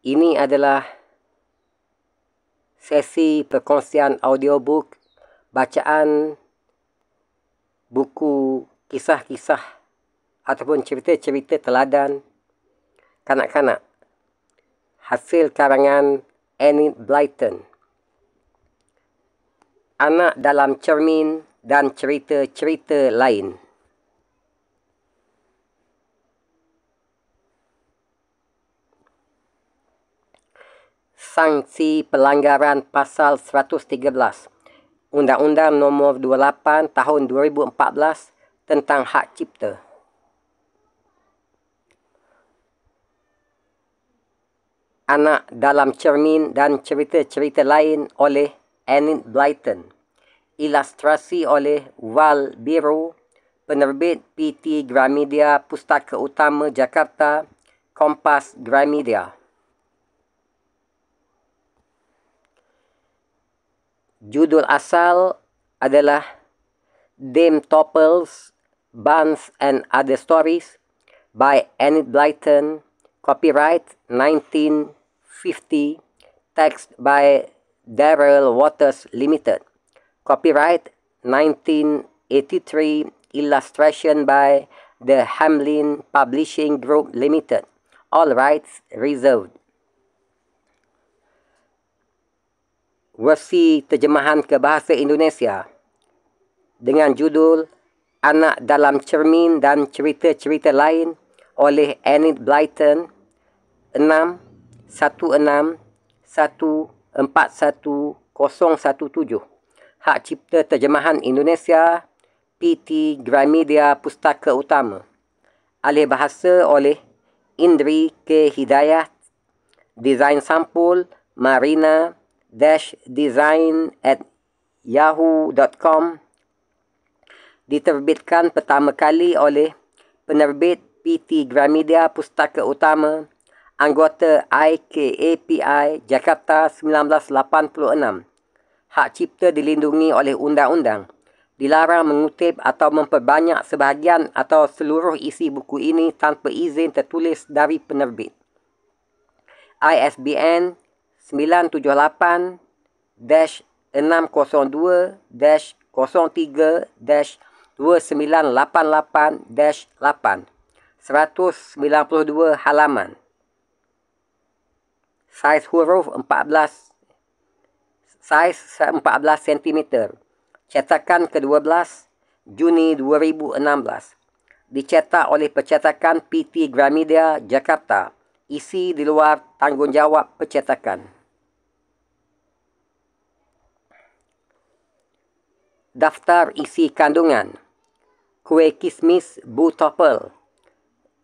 Ini adalah sesi perkongsian audiobook bacaan buku kisah-kisah ataupun cerita-cerita teladan kanak-kanak hasil karangan Enid Blyton. Anak dalam cermin dan cerita-cerita lain. Sanksi pelanggaran pasal 113 Undang-Undang Nombor 28 Tahun 2014 tentang Hak Cipta. Anak dalam cermin dan cerita-cerita lain oleh Enid Blyton. Ilustrasi oleh Val Biro, penerbit PT Gramedia, Pustaka Utama Jakarta, Kompas Gramedia. Judul asal adalah Dame Topples, Buns and Other Stories by Enid Blyton, copyright 1950, text by Darrell Waters Limited, copyright 1983, illustration by the Hamlin Publishing Group Limited, all rights reserved. Versi terjemahan ke bahasa Indonesia dengan judul Anak dalam Cermin dan Cerita-cerita Lain oleh Enid Blyton 616141017. Hak Cipta Terjemahan Indonesia PT Gramedia Pustaka Utama. Alih bahasa oleh Indri K. Hidayat. Desain sampul marina-design@yahoo.com. Diterbitkan pertama kali oleh penerbit PT Gramedia Pustaka Utama, anggota IKAPI Jakarta 1986. Hak cipta dilindungi oleh undang-undang. Dilarang mengutip atau memperbanyak sebahagian atau seluruh isi buku ini tanpa izin tertulis dari penerbit. ISBN 978-602-03-2988-8, 192 halaman. Saiz huruf 14 cm. Cetakan ke-12 Juni 2016. Dicetak oleh Percetakan PT Gramedia Jakarta. Isi di luar tanggungjawab percetakan. Daftar isi kandungan. Kuih kismis Bu Topple.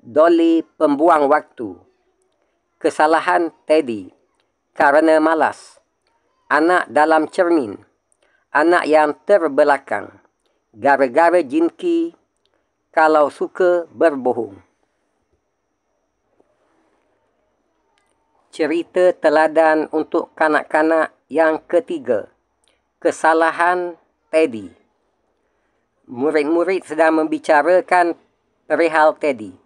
Dolly pembuang waktu. Kesalahan Teddy. Karena malas. Anak dalam cermin. Anak yang terbelakang. Gara-gara jinki. Kalau suka berbohong. Cerita teladan untuk kanak-kanak yang ketiga. Kesalahan Teddy. Murid-murid sedang membicarakan perihal Teddy.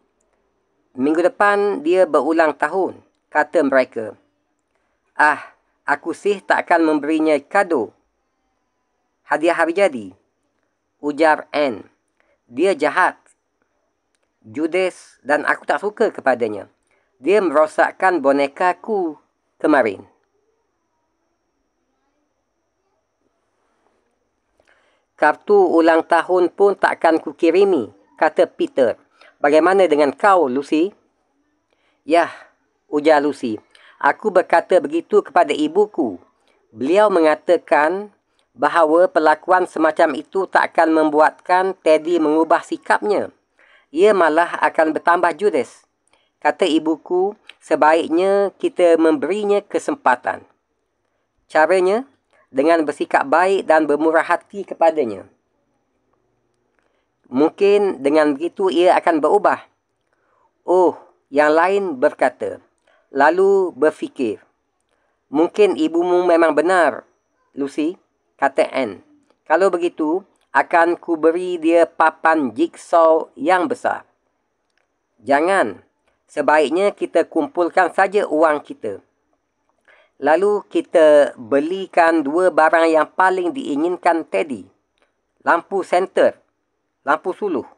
Minggu depan dia berulang tahun, kata mereka. Aku sih takkan memberinya kado. Hadiah hari jadi, ujar Anne. Dia jahat, judes dan aku tak suka kepadanya. Dia merosakkan bonekaku kemarin. Kartu ulang tahun pun takkan kukirimi, kata Peter. Bagaimana dengan kau, Lucy? Yah, ujar Lucy. Aku berkata begitu kepada ibuku. Beliau mengatakan bahawa perlakuan semacam itu takkan membuatkan Teddy mengubah sikapnya. Ia malah akan bertambah judes. Kata ibuku, sebaiknya kita memberinya kesempatan. Caranya, dengan bersikap baik dan bermurah hati kepadanya. Mungkin dengan begitu ia akan berubah. Oh, yang lain berkata. Lalu berfikir. Mungkin ibumu memang benar, Lucy, kata Anne. Kalau begitu, akan ku beri dia papan jigsaw yang besar. Jangan. Sebaiknya kita kumpulkan saja wang kita. Lalu kita belikan dua barang yang paling diinginkan Teddy. Lampu senter, lampu suluh,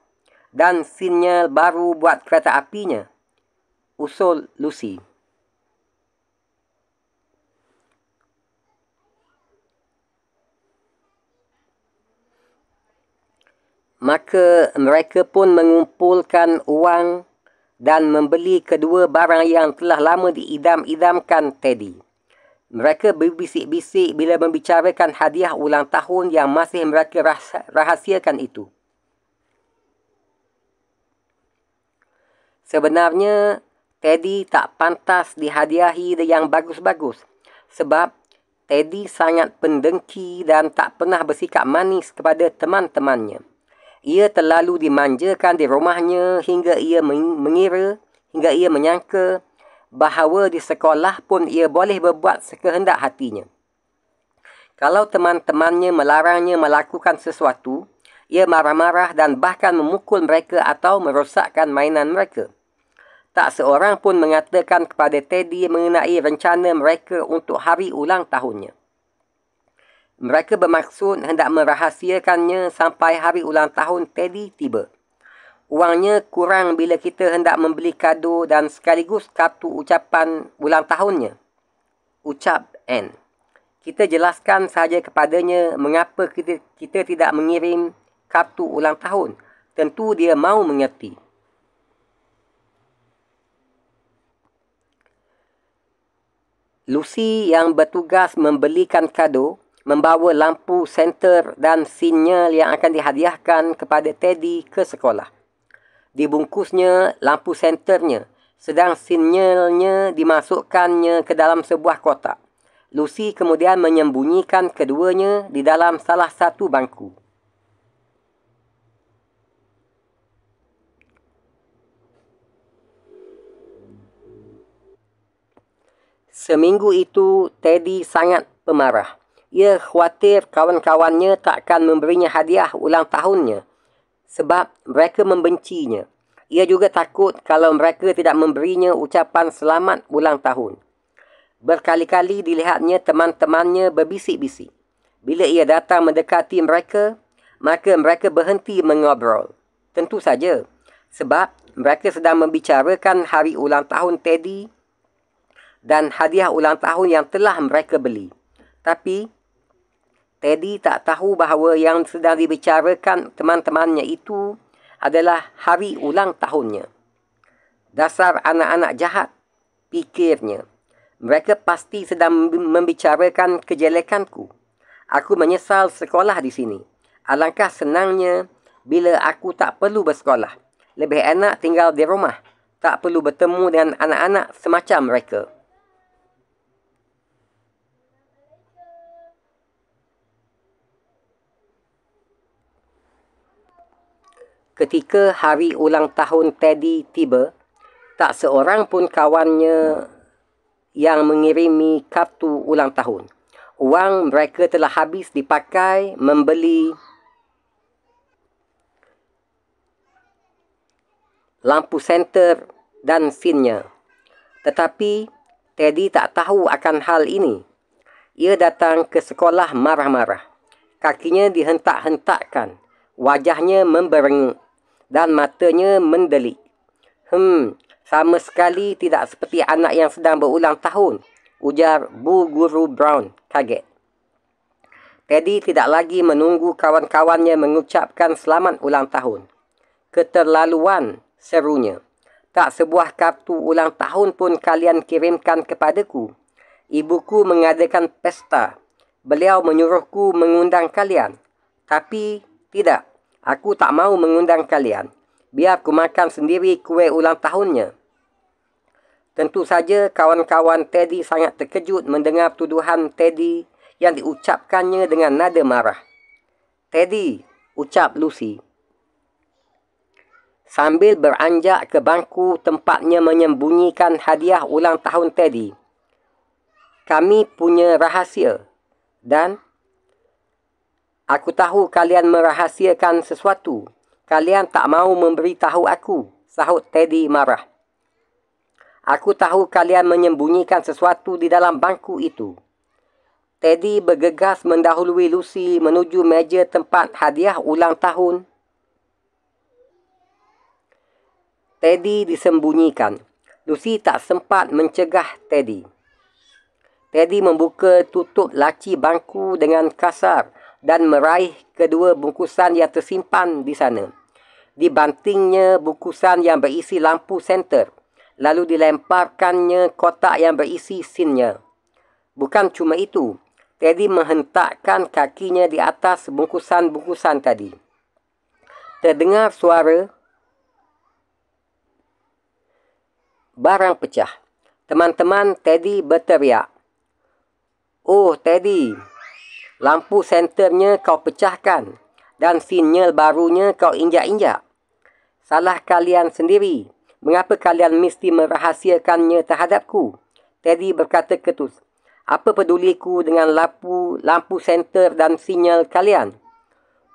dan sinyal baru buat kereta apinya. Usul Lucy. Maka mereka pun mengumpulkan wang dan membeli kedua barang yang telah lama diidam-idamkan Teddy. Mereka berbisik-bisik bila membicarakan hadiah ulang tahun yang masih mereka rahasiakan itu. Sebenarnya, Teddy tak pantas dihadiahi yang bagus-bagus sebab Teddy sangat pendengki dan tak pernah bersikap manis kepada teman-temannya. Ia terlalu dimanjakan di rumahnya hingga ia menyangka bahawa di sekolah pun ia boleh berbuat sekehendak hatinya. Kalau teman-temannya melarangnya melakukan sesuatu, ia marah-marah dan bahkan memukul mereka atau merosakkan mainan mereka. Tak seorang pun mengatakan kepada Teddy mengenai rencana mereka untuk hari ulang tahunnya. Mereka bermaksud hendak merahasiakannya sampai hari ulang tahun Teddy tiba. Wangnya kurang bila kita hendak membeli kado dan sekaligus kartu ucapan ulang tahunnya. Ucap Anne. Kita jelaskan sahaja kepadanya mengapa kita tidak mengirim kartu ulang tahun. Tentu dia mahu mengerti. Lucy yang bertugas membelikan kado, membawa lampu senter dan sinyal yang akan dihadiahkan kepada Teddy ke sekolah. Dibungkusnya lampu senternya, sedang sinyalnya dimasukkannya ke dalam sebuah kotak. Lucy kemudian menyembunyikan keduanya di dalam salah satu bangku. Seminggu itu, Teddy sangat pemarah. Ia khawatir kawan-kawannya takkan memberinya hadiah ulang tahunnya sebab mereka membencinya. Ia juga takut kalau mereka tidak memberinya ucapan selamat ulang tahun. Berkali-kali dilihatnya teman-temannya berbisik-bisik. Bila ia datang mendekati mereka, maka mereka berhenti mengobrol. Tentu saja, sebab mereka sedang membicarakan hari ulang tahun Teddy dan hadiah ulang tahun yang telah mereka beli. Tapi Teddy tak tahu bahawa yang sedang dibicarakan teman-temannya itu adalah hari ulang tahunnya. Dasar anak-anak jahat, pikirnya. Mereka pasti sedang membicarakan kejelekanku. Aku menyesal sekolah di sini. Alangkah senangnya bila aku tak perlu bersekolah. Lebih enak tinggal di rumah. Tak perlu bertemu dengan anak-anak semacam mereka. Ketika hari ulang tahun Teddy tiba, tak seorang pun kawannya yang mengirimi kartu ulang tahun. Wang mereka telah habis dipakai membeli lampu senter dan sinyal. Tetapi Teddy tak tahu akan hal ini. Ia datang ke sekolah marah-marah. Kakinya dihentak-hentakkan. Wajahnya memberenguk dan matanya mendelik. Sama sekali tidak seperti anak yang sedang berulang tahun, ujar Bu Guru Brown kaget. Teddy tidak lagi menunggu kawan-kawannya mengucapkan selamat ulang tahun. Keterlaluan, serunya. Tak sebuah kartu ulang tahun pun kalian kirimkan kepadaku. Ibuku mengadakan pesta. Beliau menyuruhku mengundang kalian. Tapi tidak. Aku tak mahu mengundang kalian. Biar aku makan sendiri kuih ulang tahunnya. Tentu saja kawan-kawan Teddy sangat terkejut mendengar tuduhan Teddy yang diucapkannya dengan nada marah. Teddy, ucap Lucy. Sambil beranjak ke bangku tempatnya menyembunyikan hadiah ulang tahun Teddy. Kami punya rahasia. Dan aku tahu kalian merahasiakan sesuatu. Kalian tak mahu memberitahu aku, sahut Teddy marah. Aku tahu kalian menyembunyikan sesuatu di dalam bangku itu. Teddy bergegas mendahului Lucy menuju meja tempat hadiah ulang tahun. Teddy disembunyikan. Lucy tak sempat mencegah Teddy. Teddy membuka tutup laci bangku dengan kasar dan meraih kedua bungkusan yang tersimpan di sana. Dibantingnya bungkusan yang berisi lampu senter, lalu dilemparkannya kotak yang berisi sinnya. Bukan cuma itu, Teddy menghentakkan kakinya di atas bungkusan-bungkusan tadi. Terdengar suara barang pecah. Teman-teman Teddy berteriak, "Oh Teddy, lampu senternya kau pecahkan dan sinyal barunya kau injak-injak. Salah kalian sendiri. Mengapa kalian mesti merahasiakannya terhadapku?" Teddy berkata ketus. "Apa peduliku dengan lampu senter dan sinyal kalian?"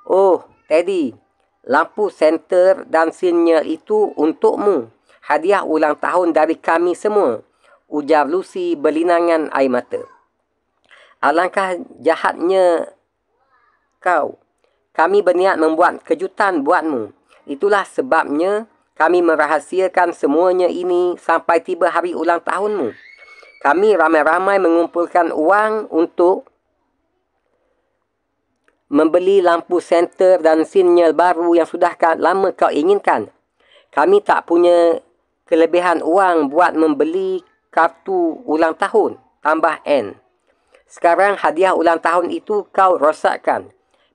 "Oh, Teddy, lampu senter dan sinyal itu untukmu. Hadiah ulang tahun dari kami semua," ujar Lucy berlinangan air mata. "Alangkah jahatnya kau. Kami berniat membuat kejutan buatmu. Itulah sebabnya kami merahasiakan semuanya ini sampai tiba hari ulang tahunmu. Kami ramai-ramai mengumpulkan wang untuk membeli lampu senter dan sinyal baru yang sudah lama kau inginkan. Kami tak punya kelebihan wang buat membeli kartu ulang tahun, tambah N. Sekarang hadiah ulang tahun itu kau rosakkan.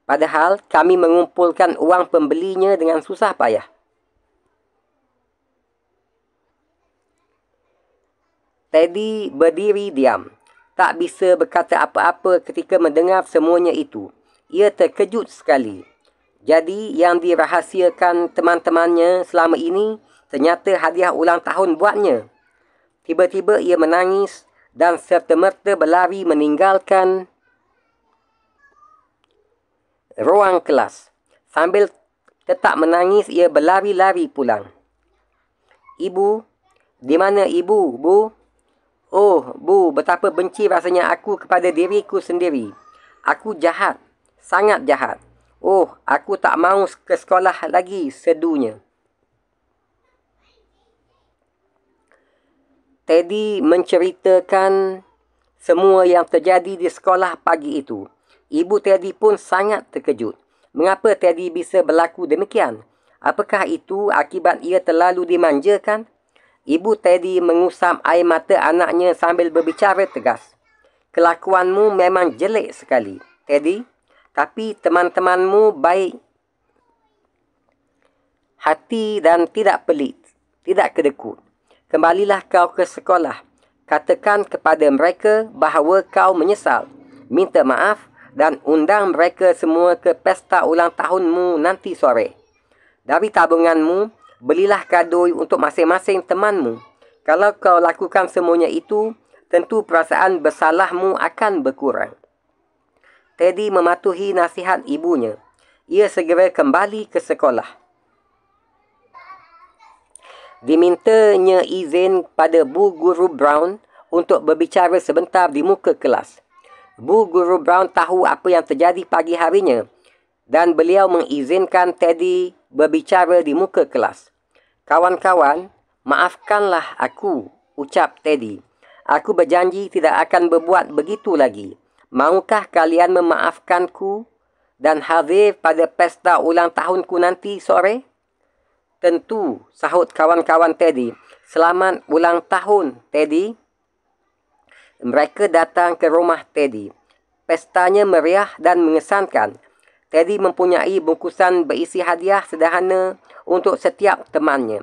Padahal kami mengumpulkan wang pembelinya dengan susah payah." Teddy berdiri diam. Tak bisa berkata apa-apa ketika mendengar semuanya itu. Ia terkejut sekali. Jadi yang dirahasiakan teman-temannya selama ini ternyata hadiah ulang tahun buatnya. Tiba-tiba ia menangis dan serta-merta berlari meninggalkan ruang kelas. Sambil tetap menangis, ia berlari-lari pulang. "Ibu, di mana ibu, Bu? Oh, Bu, betapa benci rasanya aku kepada diriku sendiri. Aku jahat, sangat jahat. Oh, aku tak mahu ke sekolah lagi," sedunya. Teddy menceritakan semua yang terjadi di sekolah pagi itu. Ibu Teddy pun sangat terkejut. Mengapa Teddy bisa berlaku demikian? Apakah itu akibat ia terlalu dimanjakan? Ibu Teddy mengusap air mata anaknya sambil berbicara tegas. "Kelakuanmu memang jelek sekali, Teddy. Tapi teman-temanmu baik hati dan tidak pelit, tidak kedekut. Kembalilah kau ke sekolah. Katakan kepada mereka bahawa kau menyesal. Minta maaf dan undang mereka semua ke pesta ulang tahunmu nanti sore. Dari tabunganmu, belilah kado untuk masing-masing temanmu. Kalau kau lakukan semuanya itu, tentu perasaan bersalahmu akan berkurang." Teddy mematuhi nasihat ibunya. Ia segera kembali ke sekolah. Dimintanya izin pada Bu Guru Brown untuk berbicara sebentar di muka kelas. Bu Guru Brown tahu apa yang terjadi pagi harinya dan beliau mengizinkan Teddy berbicara di muka kelas. "Kawan-kawan, maafkanlah aku," ucap Teddy. "Aku berjanji tidak akan berbuat begitu lagi. Maukah kalian memaafkanku dan hadir pada pesta ulang tahunku nanti sore?" "Tentu," sahut kawan-kawan Teddy. "Selamat ulang tahun, Teddy." Mereka datang ke rumah Teddy. Pestanya meriah dan mengesankan. Teddy mempunyai bungkusan berisi hadiah sederhana untuk setiap temannya.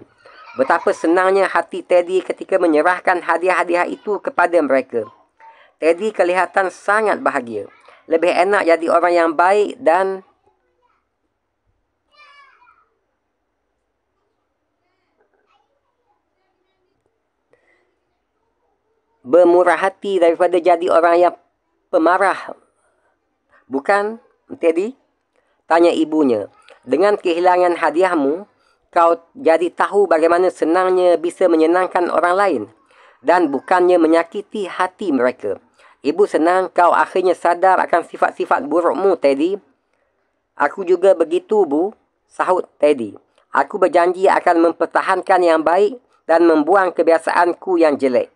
Betapa senangnya hati Teddy ketika menyerahkan hadiah-hadiah itu kepada mereka. Teddy kelihatan sangat bahagia. Lebih enak jadi orang yang baik dan bermurah hati daripada jadi orang yang pemarah. "Bukan, Teddy?" tanya ibunya. "Dengan kehilangan hadiahmu, kau jadi tahu bagaimana senangnya bisa menyenangkan orang lain. dan bukannya menyakiti hati mereka. Ibu senang kau akhirnya sadar akan sifat-sifat burukmu, Teddy. Aku juga begitu, Bu, sahut Teddy. Aku berjanji akan mempertahankan yang baik dan membuang kebiasaanku yang jelek.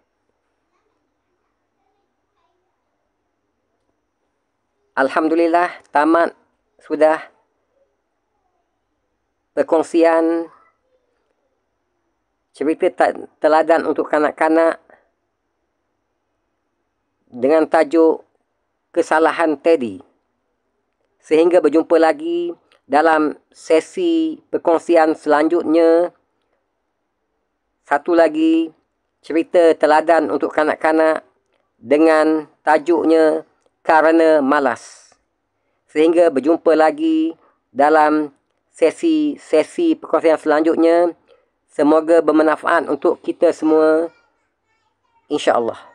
Alhamdulillah, tamat sudah perkongsian cerita teladan untuk kanak-kanak dengan tajuk Kesalahan Teddy. Sehingga berjumpa lagi dalam sesi perkongsian selanjutnya. Satu lagi cerita teladan untuk kanak-kanak dengan tajuknya Karena Malas. Sehingga berjumpa lagi dalam sesi perkongsian selanjutnya. Semoga bermanfaat untuk kita semua. InsyaAllah.